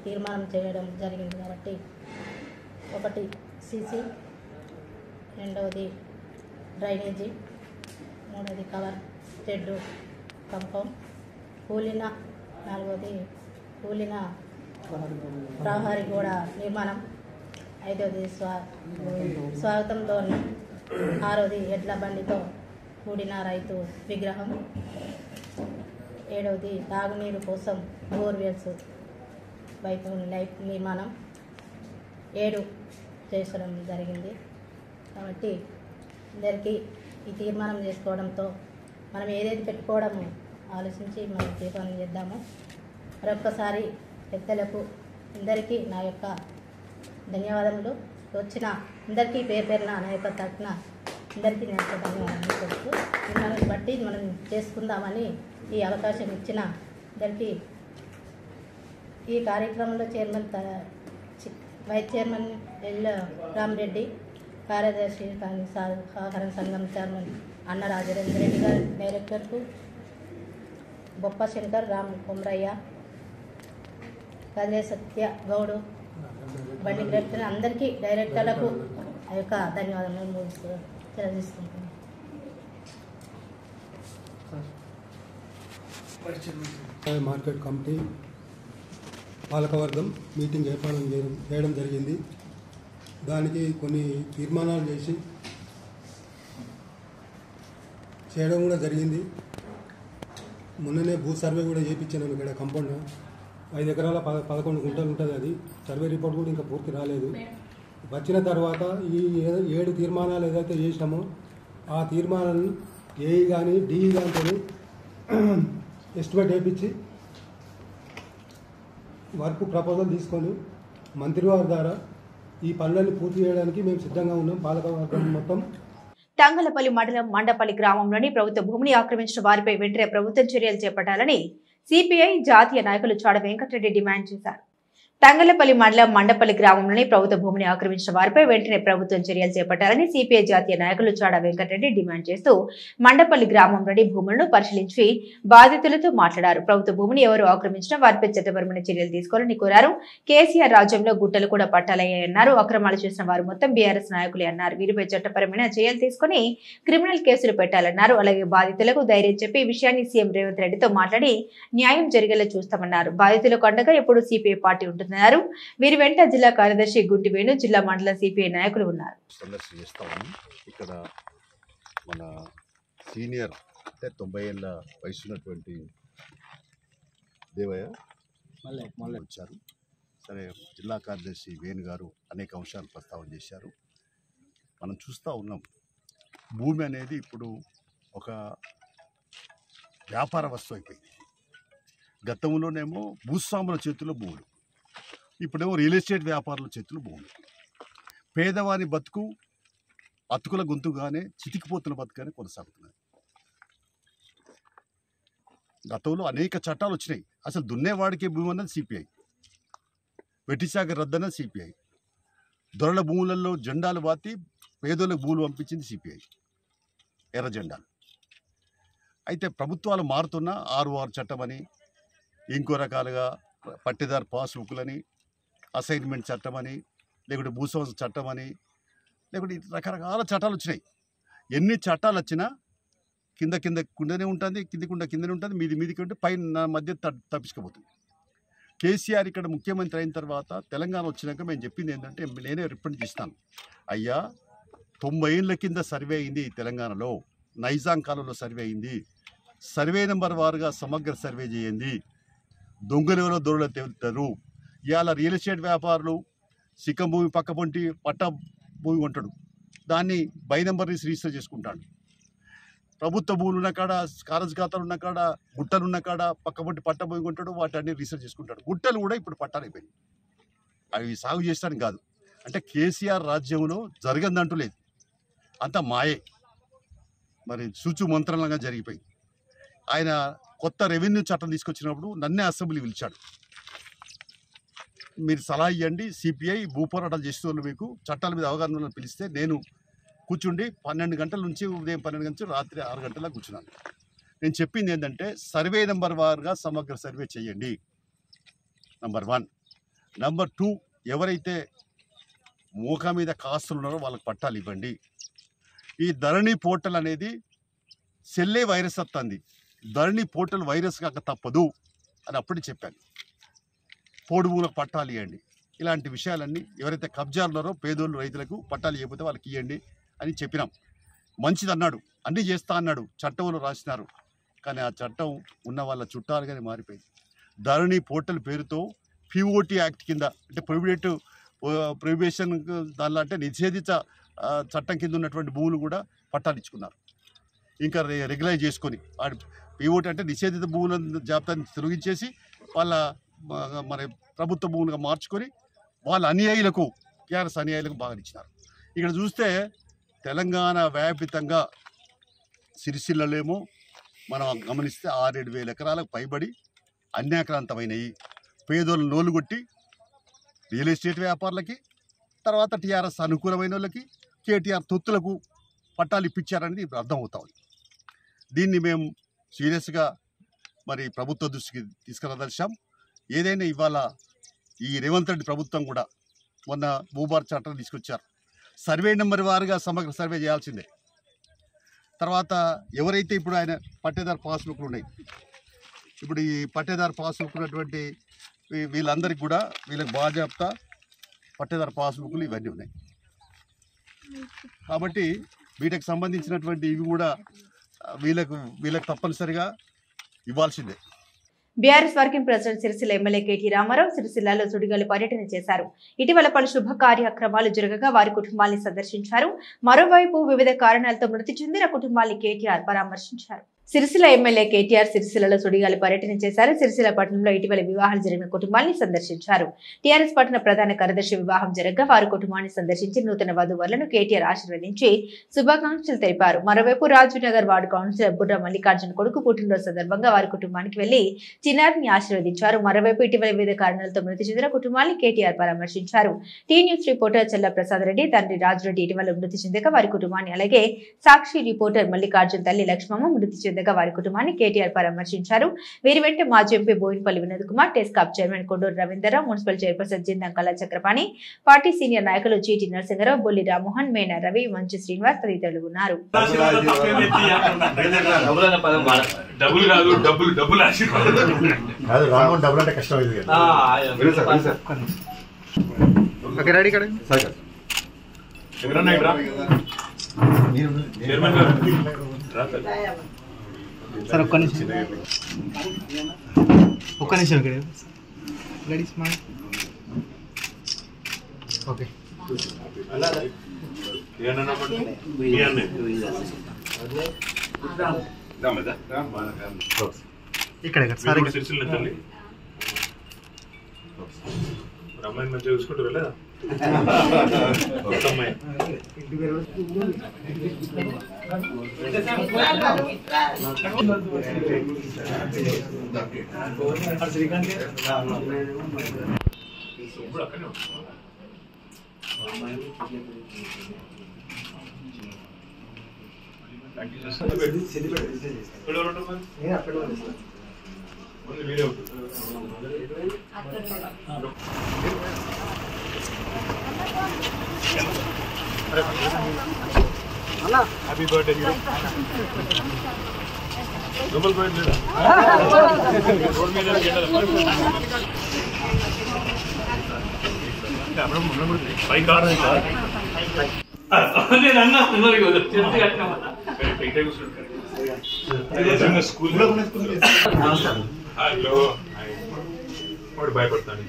తీర్మానం చేయడం జరిగింది కాబట్టి, ఒకటి సీసీ, రెండవది డ్రైనేజీ, మూడవది కవర్ షెడ్ కంపౌండ్, నాలుగవది కూలిన ప్రహరీ గోడ నిర్మాణం, ఐదవది స్వాగతం ధోరణి, ఆరవది ఎడ్ల బండితో కూడిన రైతు విగ్రహం, ఏడవది తాగునీరు కోసం బోర్వెల్స్ లైఫ్ నిర్మాణం 7 చేసడం జరిగింది. కాబట్టి అందరికీ ఈ తీర్మానం చేసుకోవడంతో మనం ఏదైతే పెట్టుకోవడము ఆలోచించి మనం తీర్మానం చేద్దాము. మరొక్కసారి పెద్దలకు అందరికీ నా యొక్క ధన్యవాదములు. వచ్చిన అందరికీ పేరున నా యొక్క తరఫున అందరికీ నా యొక్క ధన్యవాదాలు చెప్తూ దీన్ని బట్టి మనం చేసుకుందామని ఈ అవకాశం ఇచ్చిన అందరికీ, ఈ కార్యక్రమంలో వైస్ చైర్మన్ ఎల్ రామరెడ్డి, కార్యదర్శి సహకార సంఘం చైర్మన్ అన్న రాజరేంద్ర రెడ్డి గారి, డైరెక్టర్కు బొప్ప శంకర్, రామ్ కొమరయ్య, కదిలే సత్య గౌడు, బండి డైరెక్టర్ అందరికీ డైరెక్టర్లకు ఆ యొక్క ధన్యవాదాలు తెలియజేసుకుంటున్నాను. మార్కెట్ కమిటీ పాలకవర్గం మీటింగ్ ఏర్పాటు చేయడం జరిగింది. దానికి కొన్ని తీర్మానాలు చేయడం కూడా జరిగింది. మొన్ననే భూ సర్వే కూడా చేయించాను. ఇక్కడ కంపౌండ్ 5 ఎకరాల 11 గుంటలు ఉంటుంది. అది సర్వే రిపోర్ట్ కూడా ఇంకా పూర్తి రాలేదు. వచ్చిన తర్వాత ఈ 7 తీర్మానాలు ఏదైతే చేసినామో ఆ తీర్మానాలను ఏఈ కానీ డిఈ కానీ ఎస్టిమేట్ వేయించి వర్క్ ప్రపోజల్ తీసుకొని మంత్రివారి ద్వారా ఈ పనులను పూర్తి చేయడానికి మేము సిద్ధంగా ఉన్నాం. పాలకవర్గం మొత్తం. తంగలపల్లి మండలం మండపల్లి గ్రామంలోని ప్రభుత్వ భూమిని ఆక్రమించిన వారిపై వెంటనే ప్రభుత్వం చర్యలు చేపట్టాలని సిపిఐ జాతీయ నాయకులు చాడ వెంకటరెడ్డి డిమాండ్ చేశారు. తంగలపల్లి మండలం మండపల్లి గ్రామంలోని ప్రభుత్వ భూమిని ఆక్రమించిన వారిపై వెంటనే ప్రభుత్వం చర్యలు చేపట్టాలని సిపిఐ జాతీయ నాయకులు చాడ వెంకటరెడ్డి డిమాండ్ చేస్తూ మండపల్లి గ్రామంలోని భూములను పరిశీలించి బాధితులతో మాట్లాడారు. ప్రభుత్వ భూమిని ఎవరు ఆక్రమించినా వారిపై చట్టపరమైన చర్యలు తీసుకోవాలని కోరారు. కేసీఆర్ రాజ్యంలో గుట్టలు కూడా పట్టాలయ్యాయన్నారు. అక్రమాలు చేసిన వారు మొత్తం బీఆర్ఎస్ నాయకులే అన్నారు. వీరిపై చట్టపరమైన చర్యలు తీసుకుని క్రిమినల్ కేసులు పెట్టాలన్నారు. అలాగే బాధితులకు ధైర్యం చెప్పి ఈ విషయాన్ని సీఎం రేవంత్ రెడ్డితో మాట్లాడి న్యాయం జరిగేలా చూస్తామన్నారు. బాధితులకు అండగా ఎప్పుడు సిపిఐ పార్టీ ఉంటుంది. వీరి వెంట జిల్లా కార్యదర్శి గుంటి వేణు, జిల్లా మండల సిపిఐ నాయకులు ఉన్నారు. ఇక్కడ మన సీనియర్ అంటే 90 ఏళ్ళ వయసున్నటువంటి దేవయ్య వచ్చారు. సరే, జిల్లా కార్యదర్శి వేణు గారు అనేక అంశాలు ప్రస్తావన చేశారు. మనం చూస్తూ ఉన్నాం, భూమి అనేది ఇప్పుడు ఒక వ్యాపార వస్తువు అయిపోయింది. గతంలోనేమో భూస్వాముల చేతుల్లో భూములు, ఇప్పుడేమో రియల్ ఎస్టేట్ వ్యాపారుల చేతులు భూములు. పేదవాని బతుకు అతుకుల గొంతుగానే, చితికిపోతున్న బతుకుగానే కొనసాగుతున్నాయి. గతంలో అనేక చట్టాలు వచ్చినాయి. అసలు దున్నేవాడికే భూమి అన్నది సిపిఐ, వెట్టిశాఖ రద్దన్నది సిపిఐ, దొరల భూములలో జెండాలు బాతి పేదోళ్ళకు భూములు పంపించింది సిపిఐ, ఎర్ర జెండాలు. అయితే ప్రభుత్వాలు మారుతున్న 6 చట్టం అని, ఇంకో రకాలుగా పట్టేదారు పాస్బుక్లని, అసైన్మెంట్ చట్టం అని, లేకుంటే భూస్వామ్య చట్టం అని, లేకుంటే రకరకాల చట్టాలు వచ్చినాయి. ఎన్ని చట్టాలు వచ్చినా కుండనే ఉంటుంది, కిందనే ఉంటుంది, మీదికి ఉంటే పైన మధ్య తప్పించుకోబోతుంది. కేసీఆర్ ఇక్కడ ముఖ్యమంత్రి అయిన తర్వాత తెలంగాణ వచ్చినాక మేము చెప్పింది ఏంటంటే, నేనే రిప్రజెంట్ చేస్తాను, అయ్యా 90 ఏళ్ళ కింద సర్వే అయింది తెలంగాణలో, నైజాం కాలంలో సర్వే అయింది, సర్వే నెంబర్ వారుగా సమగ్ర సర్వే చేయండి. దొంగలెవరో దొరల తెలుపుతారు. ఇవాళ రియల్ ఎస్టేట్ వ్యాపారులు సిక్కం భూమి పక్క పొంటి పట్ట భూమి ఉంటాడు, దాన్ని బై నెంబర్ రిజిస్టర్ చేసుకుంటాడు. ప్రభుత్వ భూములు ఉన్న కాడ, కారజ్ ఖాతాలు ఉన్న కాడ, గుట్టలు ఉన్న కాడ పక్క పొంటి పట్ట భూమి ఉంటాడు, వాటిని రిజిస్టర్ చేసుకుంటాడు. గుట్టలు కూడా ఇప్పుడు పట్టాలు అయిపోయింది, అవి సాగు చేస్తానికి కాదు. అంటే కేసీఆర్ రాజ్యంలో జరగదంటూ లేదు, అంతా మాయే. మరి సూచు మంత్రంగా జరిగిపోయింది. ఆయన కొత్త రెవెన్యూ చట్టం తీసుకొచ్చినప్పుడు నన్నే అసెంబ్లీ పిలిచాడు. మీరు సలహా ఇవ్వండి, సిపిఐ భూపోరాటాలు చేసేవాళ్ళు మీకు చట్టాల మీద అవగాహన పిలిస్తే నేను కూర్చుండి 12 గంటల నుంచి ఉదయం 12 గంటల నుంచి రాత్రి 6 గంటల కూర్చున్నాను. నేను చెప్పింది ఏంటంటే సర్వే నెంబర్ వారుగా సమగ్ర సర్వే చేయండి, నంబర్ 1. నంబర్ 2, ఎవరైతే మోకా మీద కాస్తులు ఉన్నారో వాళ్ళకి పట్టాలు ఇవ్వండి. ఈ ధరణి పోర్టల్ అనేది సెల్లే వైరస్ వస్తుంది, ధరణి పోర్టల్ వైరస్ కాక తప్పదు అని అప్పుడే చెప్పాను. పోడు భూములకు పట్టాలు ఇవ్వండి. ఇలాంటి విషయాలన్నీ ఎవరైతే కబ్జాలు ఉన్నారో పేదోళ్ళు రైతులకు పట్టాలు ఇవ్వకపోతే వాళ్ళకి ఇవ్వండి అని చెప్పినాం. మంచిది అన్నాడు, అన్నీ చేస్తా అన్నాడు, చట్టంలో రాసినారు. కానీ ఆ చట్టం ఉన్న వాళ్ళ చుట్టాలుగానే మారిపోయింది. ధరణి పోర్టల్ పేరుతో పిఓటి యాక్ట్ కింద, అంటే ప్రొహిబిషన్ దానిలో అంటే నిషేధిత చట్టం కింద ఉన్నటువంటి భూములు కూడా పట్టాలు ఇచ్చుకున్నారు. ఇంకా రెగ్యులైజ్ చేసుకొని పిఓటి అంటే నిషేధిత భూముల జాబితాని తొలగించేసి వాళ్ళ మరి ప్రభుత్వ భూములుగా మార్చుకొని వాళ్ళ అనుయాయులకు, టీఆర్ఎస్ అనుయాయులకు బాగా ఇచ్చినారు. ఇక్కడ చూస్తే తెలంగాణ వ్యాపితంగా సిరిసిల్లలేమో మనం గమనిస్తే 6-7 వేల ఎకరాలకు పైబడి అన్యాక్రాంతమైనవి. పేదోళ్ళు నోలుగొట్టి రియల్ ఎస్టేట్ వ్యాపారులకి, తర్వాత టీఆర్ఎస్ అనుకూలమైన వాళ్ళకి, కేటీఆర్ తొత్తులకు పట్టాలు ఇప్పించారనేది ఇప్పుడు అర్థమవుతా ఉంది. దీన్ని మేము సీరియస్గా మరి ప్రభుత్వ దృష్టికి తీసుకురాదలిచాం. ఏదైనా ఇవాళ ఈ రేవంత్ రెడ్డి ప్రభుత్వం కూడా మొన్న భూభారత్ చట్టం తీసుకొచ్చారు. సర్వే నెంబర్ వారుగా సమగ్ర సర్వే చేయాల్సిందే. తర్వాత ఎవరైతే ఇప్పుడు ఆయన పట్టేదారు పాస్బుక్లు ఉన్నాయి, ఇప్పుడు ఈ పట్టేదారు పాస్బుక్ ఉన్నటువంటి వీళ్ళందరికీ కూడా వీళ్ళకి బాజాప్తా పట్టేదారు పాస్బుక్లు ఇవన్నీ ఉన్నాయి. కాబట్టి వీటికి సంబంధించినటువంటి ఇవి కూడా వీళ్ళకి తప్పనిసరిగా ఇవ్వాల్సిందే. BRS working president Sircilla MLA KT Rama Rao సిరిసిల్లలో సుడిగాలి పర్యటన చేశారు. ఇటీవల పలు శుభ కార్యక్రమాలు జరగగా వారి కుటుంబాన్ని సందర్శించారు. మరోవైపు వివిధ కారణాలతో మృతి చెందిన కుటుంబాన్ని కేటీఆర్ పరామర్శించారు. సిరిసిల్ల ఎమ్మెల్యే కేటీఆర్ సిరిసిల్లలో సుడిగాలి పర్యటన చేశారు. సిరిసిల్ల పట్టణంలో ఇటీవల వివాహాలు జరిగిన కుటుంబాన్ని సందర్శించారు. టీఆర్ఎస్ పట్టణ ప్రధాన కార్యదర్శి వివాహం జరగగా వారి కుటుంబాన్ని సందర్శించి నూతన వధూవరులను కేటీఆర్ ఆశీర్వదించి శుభాకాంక్షలు తెలిపారు. మరోవైపు రాజునగర్ వార్డు కౌన్సిలర్ బుర్ర మల్లికార్జున కొడుకు పుట్టినరోజు సందర్భంగా వారి కుటుంబానికి వెళ్లి చిన్నారిని ఆశీర్వదించారు. మరోవైపు ఇటీవల వివిధ కారణాలతో మృతి చెందిన కుటుంబాన్ని కేటీఆర్ పరామర్శించారు. టీ న్యూస్ రిపోర్టర్ చల్ల ప్రసాద్ రెడ్డి తండ్రి రాజురెడ్డి ఇటీవల మృతి చెందగా వారి కుటుంబాన్ని, అలాగే సాక్షి రిపోర్టర్ మల్లికార్జున తల్లి లక్ష్మమ్మ మృతి చెందగా వారి కుటుంబాన్ని కేటీఆర్ పరామర్శించారు. వీరి వెంట మాజీ MP Boinapally Vinod Kumar, TESCAB chairman Konduru Ravinder Rao, municipal chairperson Jindam Kala Chakrapani, party senior నాయకులు చీటి నరసింహరావు, బొల్లి రామ్మోహన్, మేనా రవి, మంచు శ్రీనివాస్ తదితరులు ఉన్నారు. సార్ ఒక్క నిమిషం ఓకే ఇక్కడ సార్ అమ్మాయిని మంచిగా చూసుకుంటూ వెళ్ళదా అమ్మాయి హ్యాపీ బర్త్డే డబుల్ పాయింట్ లేదా రోడ్ మీద పై కార్ నేను అన్నా కూర్చుంటాను భయపడతాను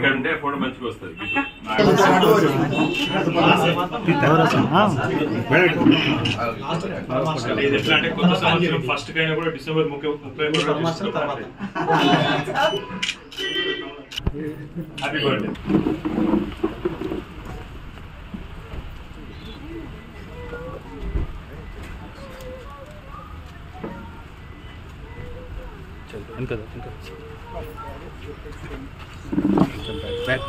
అంటే ఫోటో మంచిగా వస్తుంది ఎట్లా అంటే కొత్త సంవత్సరం ఫస్ట్ కైనా కూడా డిసెంబర్ 30 హ్యాపీ బర్త్డే ఇంకా బ్యాక్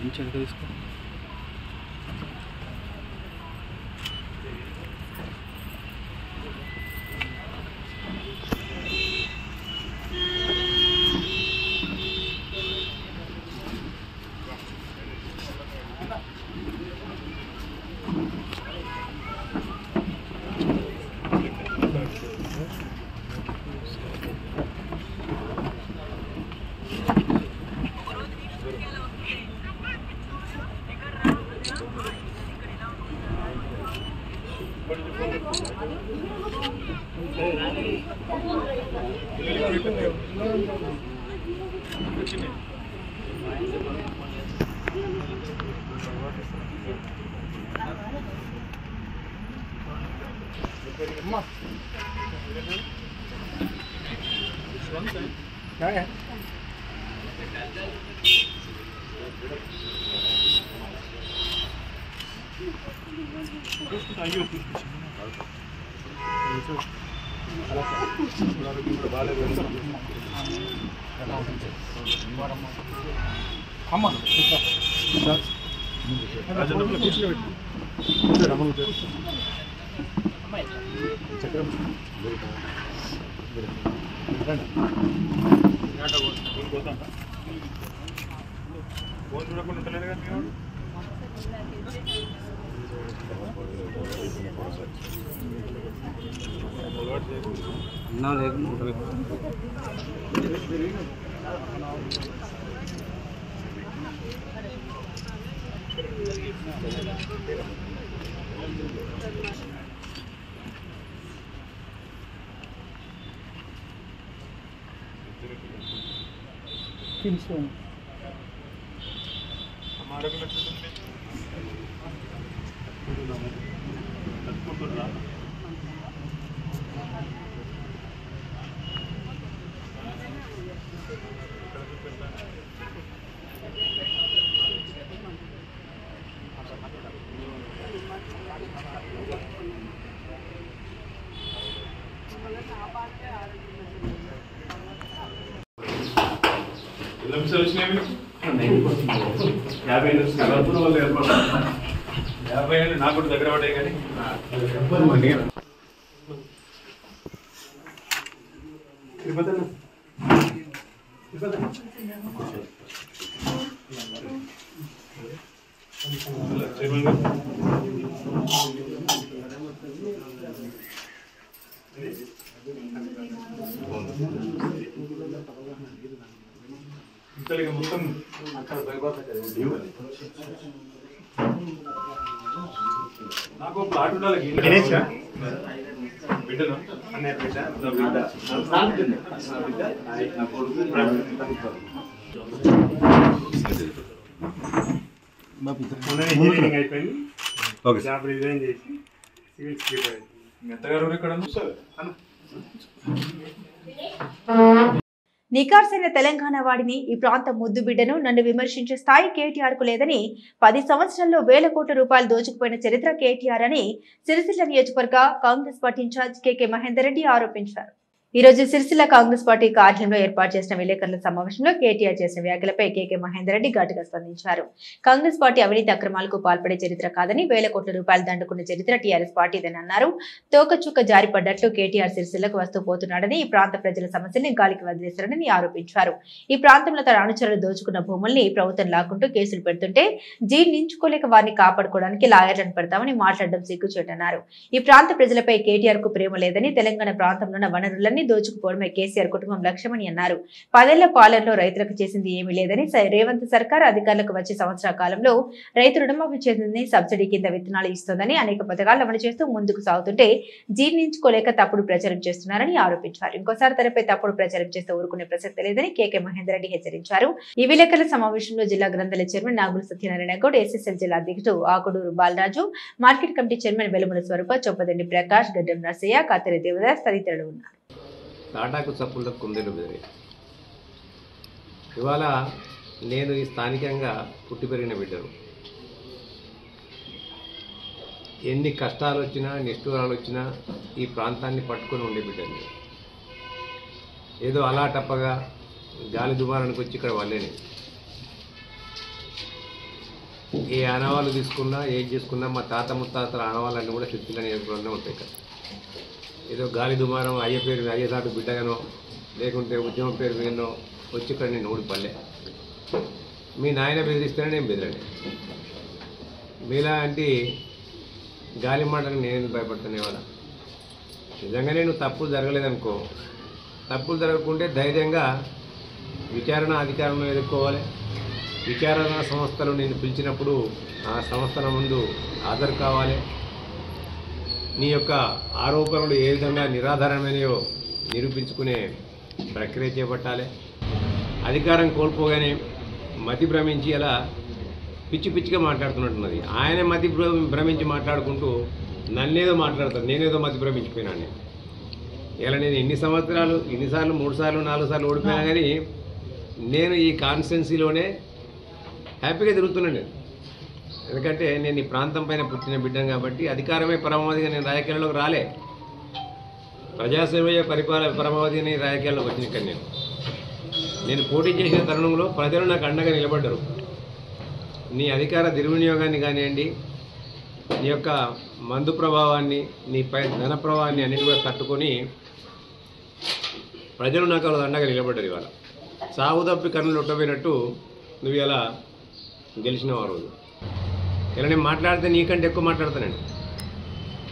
ఇంచెం తీసుకో నాకు కూడా దగ్గర పడ్డాయి కానీ మొత్తం నాకు ప్లాట్ ఉండాలి బిడ్డను ఇంజనీరింగ్ అయిపోయింది జాబ్ రిజైన్ చేసి సివిల్ మెత్తగారు ఇక్కడ నికార్సైన తెలంగాణ వాడిని ఈ ప్రాంతం ముద్దు బిడ్డను నన్ను విమర్శించే స్థాయి కేటీఆర్ కు లేదని 10 సంవత్సరాల్లో వేల కోట్ల రూపాయలు దోచుకుపోయిన చరిత్ర కేటీఆర్ అని సిరిసిల్ల నియోజకవర్గ కాంగ్రెస్ పార్టీ ఇన్ఛార్జ్ కేకే మహేందర్ రెడ్డి ఆరోపించారు. ఈ రోజు సిరిసిల్ల కాంగ్రెస్ పార్టీ కార్యాలయంలో ఏర్పాటు చేసిన విలేకరుల సమావేశంలో కేటీఆర్ చేసిన వ్యాఖ్యలపై కేకే మహేందర్ రెడ్డి ఘాటుగా స్పందించారు. కాంగ్రెస్ పార్టీ అవినీతి అక్రమాలకు పాల్పడే చరిత్ర కాదని, వేల కోట్ల రూపాయలు దండుకున్న చరిత్ర టీఆర్ఎస్ పార్టీదని అన్నారు. తోకచుక్క జారిపడ్డట్లు కేటీఆర్ సిరిసిల్లకు వస్తూ పోతున్నాడని, ఈ ప్రాంత ప్రజల సమస్యల్ని గాలికి వదిలేశారని ఆరోపించారు. ఈ ప్రాంతంలో తన అనుచరులు దోచుకున్న భూముల్ని ప్రభుత్వం లాక్కుంటూ కేసులు పెడుతుంటే జీర్ణించుకోలేక వారిని కాపాడుకోవడానికి లాయర్లను పెడతామని మాట్లాడడం సిగ్గుచేటన్నారు. ఈ ప్రాంత ప్రజలపై కేటీఆర్ కు ప్రేమ లేదని, తెలంగాణ ప్రాంతంలో వనరులన్నీ దోచుకుపోవడమే కేసీఆర్ కుటుంబం లక్ష్యమని అన్నారు. 10 ఏళ్ల పాలనలో రైతులకు చేసింది ఏమీ లేదని, రేవంత్ సర్కార్ అధికారులకు వచ్చే సంవత్సరాల కాలంలో రైతు రుణమాఫీ చేసిందని, సబ్సిడీ కింద విత్తనాలు ఇస్తోందని, అనేక పథకాలు అమలు చేస్తూ ముందుకు సాగుతుంటే జీర్ణించుకోలేక తప్పుడు ప్రచారం చేస్తున్నారని ఆరోపించారు. ఇంకోసారి తనపై తప్పుడు ప్రచారం చేస్తే ఊరుకునే ప్రసక్తి లేదని కేకే మహేందర్ రెడ్డి హెచ్చరించారు. ఈ విలేకరుల సమావేశంలో జిల్లా గ్రంథాలయ చైర్మన్ నాగుల సత్యనారాయణ గౌడ్, ఎస్ఎస్ఎల్ జిల్లా అధ్యక్షుడు Akuduru Balaraju, market committee chairman Velumula Swaroopa, Choppadandi Prakash, Gaddam Narsaiah, కాతరి Devdas తదితరులు ఉన్నారు. తాటాకు చప్పులకు కుందేలు బెదిరే. ఇవాళ నేను ఈ స్థానికంగా పుట్టి పెరిగిన బిడ్డను. ఎన్ని కష్టాలు వచ్చినా, నిష్ఠూరాలు వచ్చినా ఈ ప్రాంతాన్ని పట్టుకొని ఉండే బిడ్డను. ఏదో అలా టప్పగా గాలి దుమారానికి వచ్చి ఇక్కడ వాళ్ళేనే ఏ ఆనవాళ్ళు తీసుకున్నా, ఏం చేసుకున్నా మా తాత ముత్తాతల ఆనవాళ్ళన్నీ కూడా సిరిసిల్ల నియోజకవర్గంలో ఉంటాయి కదా. ఏదో గాలి దుమారం అయ్యేదాటు బిడ్డగానో లేకుంటే ఉద్యమం పేరు మీదనో వచ్చి ఇక్కడ నేను ఓడిపల్లే. మీ నాయన బెదిరిస్తేనే నేను బెదిరండి. మీలాంటి గాలి మాటలకు నేను భయపడతాను. ఇవాళ నిజంగానే నువ్వు తప్పులు జరగలేదనుకో, తప్పులు జరగకుంటే ధైర్యంగా విచారణ అధికారంలో ఎదుర్కోవాలి. విచారణ సంస్థలు నేను పిలిచినప్పుడు ఆ సంస్థల ముందు హాజరు కావాలి. నీ యొక్క ఆరోపణలు ఏ విధంగా నిరాధారమైనయో నిరూపించుకునే ప్రక్రియ చేపట్టాలి. అధికారం కోల్పోగానే మతి భ్రమించి అలా పిచ్చి పిచ్చిగా మాట్లాడుతున్నట్టున్నది. ఆయన మతి భ్రమించి మాట్లాడుకుంటూ నన్నేదో మాట్లాడతాను, నేనేదో మతి భ్రమించిపోయినాను. ఇలా నేను ఎన్ని సంవత్సరాలు, ఇన్నిసార్లు 3 సార్లు 4 సార్లు ఓడిపోయినా కానీ నేను ఈ కాన్స్టిట్యున్సీలోనే హ్యాపీగా తిరుగుతున్నాను. ఎందుకంటే నేను ఈ ప్రాంతం పైన పుట్టిన బిడ్డం కాబట్టి అధికారమే పరమావధిగా నేను రాజకీయాల్లోకి రాలే. ప్రజాసేవయ పరమావధిగా నేను రాజకీయాల్లోకి వచ్చిన ఇక్కడ నేను పోటీ చేసిన తరుణంలో ప్రజలు నాకు అండగా నిలబడ్డారు. నీ అధికార దుర్వినియోగాన్ని కానివ్వండి, నీ యొక్క మందు ప్రభావాన్ని, నీపై ధన ప్రభావాన్ని అన్నిటి కూడా తట్టుకొని ప్రజలు నాకు అండగా నిలబడ్డారు. ఇవాళ సాగు తప్పి కన్నులు ఒట్టపోయినట్టు నువ్వు ఇలా గెలిచినావు. ఆ రోజు ఇలా నేను మాట్లాడితే నీకంటే ఎక్కువ మాట్లాడతానండి.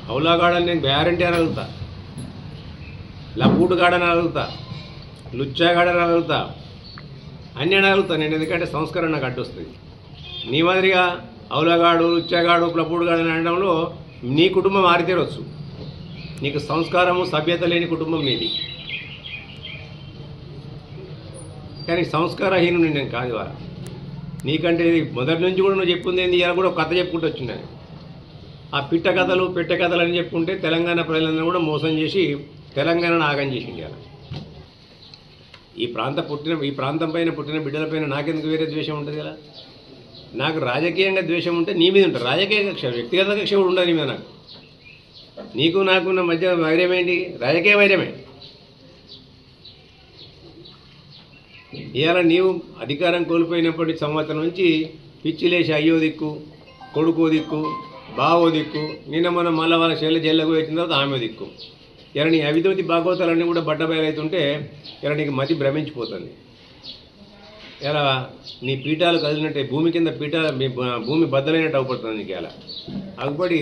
హౌలాగాడని నేను గ్యారంటీ అని అడుగుతా, లపూటుగాడని అడుగుతా, లుచ్చాగాడని అడుగుతా, అన్నీ అడుగుతా నేను. ఎందుకంటే సంస్కారం నాకు అడ్డొస్తుంది. నీ మాదిరిగా హౌలాగాడు, లుచ్చాగాడు, లపూటుగాడు అని అనడంలో నీ కుటుంబం ఆరితేరొచ్చు. నీకు సంస్కారము సభ్యత లేని కుటుంబం నీది. కానీ సంస్కారహీనుని నేను కాదు. ఇవాళ నీకంటే మొదటి నుంచి కూడా నువ్వు చెప్పుంది ఏంది, ఇలా కూడా ఒక కథ చెప్పుకుంటూ వచ్చినాను. ఆ పిట్ట కథలు పెట్టె కథలు అని చెప్పుకుంటే తెలంగాణ ప్రజలందరూ కూడా మోసం చేసి తెలంగాణను ఆగం చేసింది. అలా ఈ ప్రాంతం పైన పుట్టిన బిడ్డలపైన నాకెందుకు వేరే ద్వేషం ఉంటుంది కదా. నాకు రాజకీయంగా ద్వేషం ఉంటే నీ మీద ఉంటుంది. రాజకీయ కక్ష, వ్యక్తిగత కక్ష కూడా ఉండదు నీ మీద. నీకు నాకున్న మధ్య వైరం ఏంటి? రాజకీయ వైరమే. ఇవాళ నీవు అధికారం కోల్పోయినప్పటి సంవత్సరం నుంచి పిచ్చిలేసి అయ్యో దిక్కు, కొడుకో దిక్కు, బావో దిక్కు, నిన్న మనం మళ్ళీ వాళ్ళ జైళ్ళకు వచ్చిన తర్వాత ఆమె దిక్కు. ఇలా నీ అవిధి భాగవతాలన్నీ కూడా బట్టబయలవుతుంటే ఇలా నీకు మతి భ్రమించిపోతుంది. ఇలా నీ పీఠాలు కదిలినట్టే భూమి కింద భూమి బద్దలైనట్టు అవపడుతుంది నీకు. ఇలా అగుపడి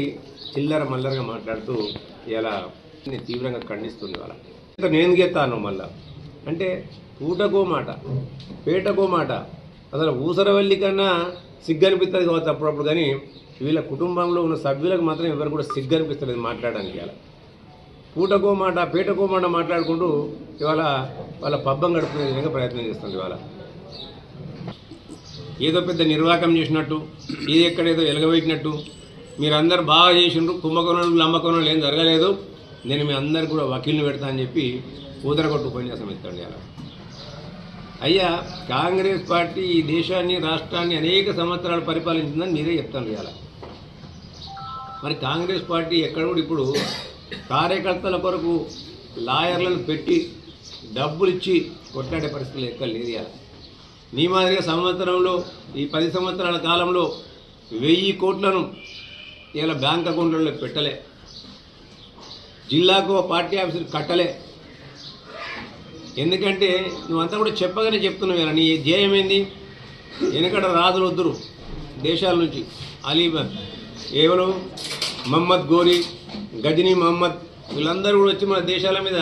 చిల్లర మల్లరగా మాట్లాడుతూ ఇలా నేను తీవ్రంగా ఖండిస్తుంది. వాళ్ళ నేను గెత్తాను మళ్ళా అంటే పూటకో మాట, పేటకో మాట. అసలు ఊసరవల్లి కన్నా సిగ్గు అనిపిస్తుంది కావచ్చు అప్పుడప్పుడు. కానీ వీళ్ళ కుటుంబంలో ఉన్న సభ్యులకు మాత్రం ఎవరు కూడా సిగ్గు అనిపిస్తలేదు మాట్లాడడానికి. అలా పూటకో మాట, పేటకో మాట మాట్లాడుకుంటూ ఇవాళ వాళ్ళ పబ్బం గడుపుకునే విధంగా ప్రయత్నం చేస్తుంది. ఇవాళ ఏదో పెద్ద నిర్వాహకం చేసినట్టు, ఇది ఎక్కడేదో ఎలగబెట్టినట్టు మీరందరూ బాగా చేసిండ్రు, కుంభకోణాలు లంబకోణాలు ఏం జరగలేదు, నేను మీ అందరికి కూడా వకీల్ని పెడతా అని చెప్పి ఊదరగొట్టు ఉపన్యాసం ఇస్తాండి. అలా అయ్యా, కాంగ్రెస్ పార్టీ ఈ దేశాన్ని, రాష్ట్రాన్ని అనేక సంవత్సరాలు పరిపాలించిందని మీరే చెప్తాను. ఇలా మరి కాంగ్రెస్ పార్టీ ఎక్కడ కూడా ఇప్పుడు కార్యకర్తల కొరకు లాయర్లను పెట్టి డబ్బులు ఇచ్చి కొట్లాడే పరిస్థితులు ఎక్కడ లేదు ఇవాళ. నీ మాదిరిగా సంవత్సరంలో ఈ 10 సంవత్సరాల కాలంలో 1000 కోట్లను ఇలా బ్యాంక్ అకౌంట్లలో పెట్టలే, జిల్లాకు పార్టీ ఆఫీసులు కట్టలే. ఎందుకంటే నువ్వంతా కూడా చెప్పగానే చెప్తున్నావు ఇలా నీ ధ్యేయం ఏంది? వెనకడ రాజులు వద్దురు దేశాల నుంచి, అలీ ఎవరు మహమ్మద్ గోరీ, గజనీ మహమ్మద్, వీళ్ళందరూ కూడా వచ్చి మన దేశాల మీద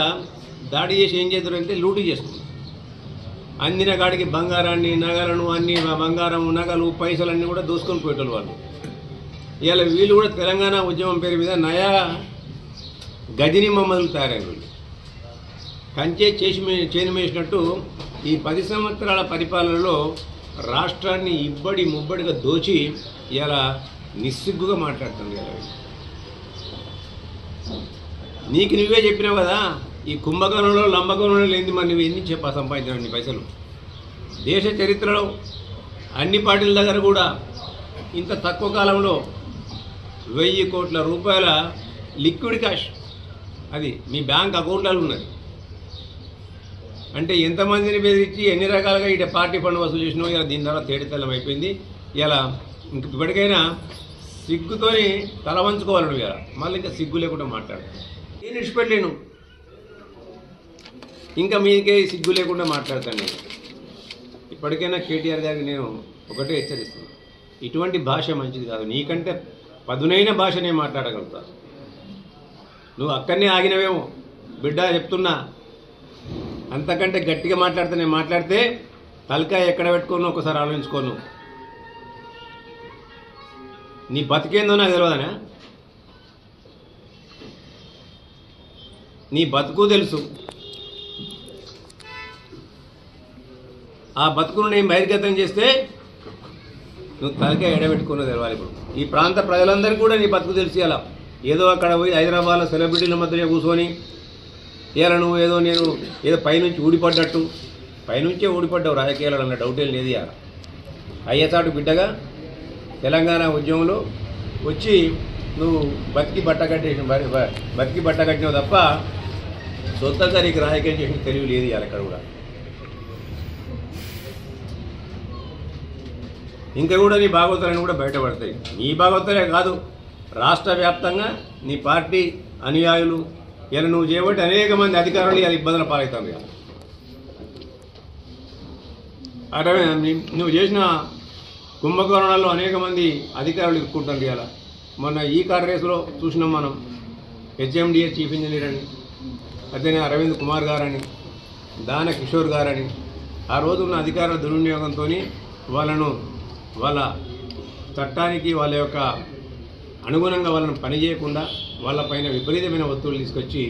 దాడి చేసి ఏం చేస్తారు అంటే లూటీ చేస్తున్నారు. అందిన కాడికి బంగారాన్ని, నగలను, అన్ని బంగారం, నగలు, పైసలన్నీ కూడా దోసుకొని పోయేటోళ్ళు వాళ్ళు. ఇవాళ వీళ్ళు కూడా తెలంగాణ ఉద్యమం పేరు మీద నయా గజనీ మహమ్మద్లు తయారయ్యారు. కంచే చేను వేసినట్టు ఈ 10 సంవత్సరాల పరిపాలనలో రాష్ట్రాన్ని ఇబ్బడి ముబ్బడిగా దోచి ఇలా నిస్సిగ్గుగా మాట్లాడుతుంది. ఇలా నీకు నువ్వే చెప్పినావు కదా, ఈ కుంభకోణంలో లంబకోణంలో లేని మరి నువ్వు ఎన్ని సంపాదించినావు నీ పైసలు. దేశ చరిత్రలో అన్ని పార్టీల దగ్గర కూడా ఇంత తక్కువ కాలంలో 1000 కోట్ల రూపాయల లిక్విడ్ క్యాష్ అది మీ బ్యాంక్ అకౌంట్లలో ఉన్నది. అంటే ఎంతమందిని బెదిరించి ఎన్ని రకాలుగా ఇటు పార్టీ ఫండ్ వసూలు చేసినావు. ఇలా దీని ద్వారా తేడితెల్లం అయిపోయింది. ఇలా ఇంక ఇప్పటికైనా సిగ్గుతోని తల వంచుకోవాలి నువ్వు. ఇలా మళ్ళీ ఇంకా సిగ్గు లేకుండా మాట్లాడుతాను. నేను విడిచిపెట్టలేను, ఇంకా మీకే సిగ్గు లేకుండా మాట్లాడతాను నేను. ఇప్పటికైనా కేటీఆర్ గారికి నేను ఒకటే హెచ్చరిస్తున్నాను, ఇటువంటి భాష మంచిది కాదు. నీకంటే పదునైన భాష నేను మాట్లాడగలుగుతా. నువ్వు అక్కడనే ఆగినవేమో బిడ్డ, చెప్తున్నా. అంతకంటే గట్టిగా మాట్లాడితే నేను మాట్లాడితే తలకాయ ఎక్కడ పెట్టుకోను ఒకసారి ఆలోచించుకోను. నీ బతికేందో నాకు తెలియదనా? నీ బతుకు తెలుసు. ఆ బతుకును నేను బహిర్గతం చేస్తే నువ్వు తలకాయ ఎడబెట్టుకున్నది తెలవాలి. ఇప్పుడు ఈ ప్రాంత ప్రజలందరికీ కూడా నీ బతుకు తెలిసి అలా ఏదో అక్కడ పోయి హైదరాబాద్లో సెలబ్రిటీల మధ్యలో కూర్చొని ఇలా నువ్వు నేను ఏదో పైనుంచి ఊడిపడ్డట్టు, పైనుంచే ఊడిపడ్డావు రాజకీయాలు అన్న డౌట్ ఏం లేదు. ఇక అయ్యచాటు బిడ్డగా తెలంగాణ ఉద్యమంలో వచ్చి నువ్వు బతికి బట్ట కట్టినావు తప్ప సొంతంగా నీకు రాజకీయం చేసిన తెలివి లేదు ఇవాళ అక్కడ కూడా. ఇంకా కూడా నీ భాగవతాలను కూడా బయటపడతాయి. నీ భాగవతాలే కాదు, రాష్ట్ర వ్యాప్తంగా నీ పార్టీ అనుయాయులు ఇలా నువ్వు చేయబట్టి అనేక మంది అధికారులు ఇలా ఇబ్బందుల పాలవుతారు. ఇక అటవే నువ్వు చేసిన కుంభకోణాల్లో అనేక మంది అధికారులు ఇరుక్కుంటారు. ఇవాళ మొన్న ఈ కార్ రేసులో చూసినాం మనం. హెచ్ఎండిఏ చీఫ్ ఇంజనీర్ అని, అతనే అరవింద్ కుమార్ గారని, దాన కిషోర్ గారని, ఆ రోజు ఉన్న అధికారుల దుర్వినియోగంతో వాళ్ళ చట్టానికి వాళ్ళ యొక్క అనుగుణంగా వాళ్ళని పనిచేయకుండా వాళ్ళపైన విపరీతమైన ఒత్తిళ్లు తీసుకొచ్చి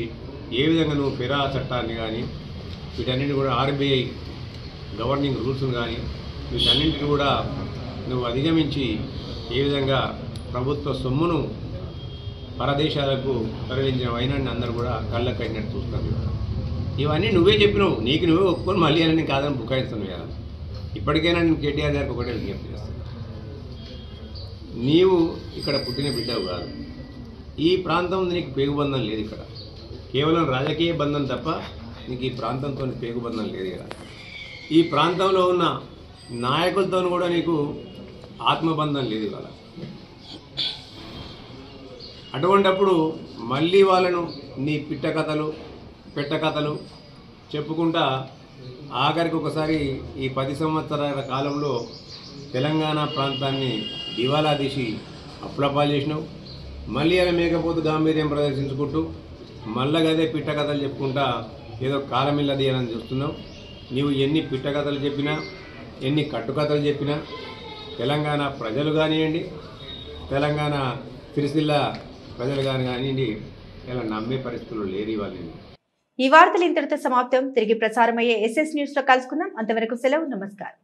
ఏ విధంగా నువ్వు ఫిరా చట్టాన్ని కానీ వీటన్నింటినీ కూడా ఆర్బీఐ గవర్నింగ్ రూల్స్ని కానీ వీటన్నింటిని కూడా నువ్వు అధిగమించి ఏ విధంగా ప్రభుత్వ సొమ్మును పరదేశాలకు తరలించిన వైనాన్ని అందరూ కూడా కళ్ళకు కట్టినట్టు చూస్తారు. ఇవన్నీ నువ్వే చెప్పినావు, నీకు నువ్వే ఒప్పుకొని మళ్ళీ అని నేను కాదని బుకాయిస్తున్నావు. కదా ఇప్పటికైనా నేను కేటీఆర్ గారికి ఒకటే విజ్ఞప్తి చేస్తాను, నీవు ఇక్కడ పుట్టిన బిడ్డవు కాదు. ఈ ప్రాంతం నీకు పేగుబంధం లేదు. ఇక్కడ కేవలం రాజకీయ బంధం తప్ప నీకు ఈ ప్రాంతంతో పేగుబంధం లేదు. ఇక్కడ ఈ ప్రాంతంలో ఉన్న నాయకులతో కూడా నీకు ఆత్మబంధం లేదు. ఇవాళ అటువంటప్పుడు మళ్ళీ వాళ్ళను నీ పెట్టకథలు చెప్పుకుంటా ఆఖరికి ఒకసారి ఈ 10 సంవత్సరాల కాలంలో తెలంగాణ ప్రాంతాన్ని దివాలా తీసి అప్పులపాలు చేసినావు. మళ్ళీ అలా మేకపోతు గాంభీర్యం ప్రదర్శించుకుంటూ మళ్ళగదే పిట్టకథలు చెప్పుకుంటా ఏదో కాలమిల్లది అని చూస్తున్నావు. నీవు ఎన్ని పిట్టకథలు చెప్పినా, ఎన్ని కట్టుకథలు చెప్పినా తెలంగాణ ప్రజలు కానివ్వండి, తెలంగాణ సిరిసిల్ల ప్రజలు కానివ్వండి, ఇలా నమ్మే పరిస్థితులు లేరు ఇవాళ. ఈ వార్తలు ఇంతటితో సమాప్తం. తిరిగి ప్రసారమయ్యే SS న్యూస్ లో కలుసుకుందాం. అంతవరకు సెలవు. నమస్కారం.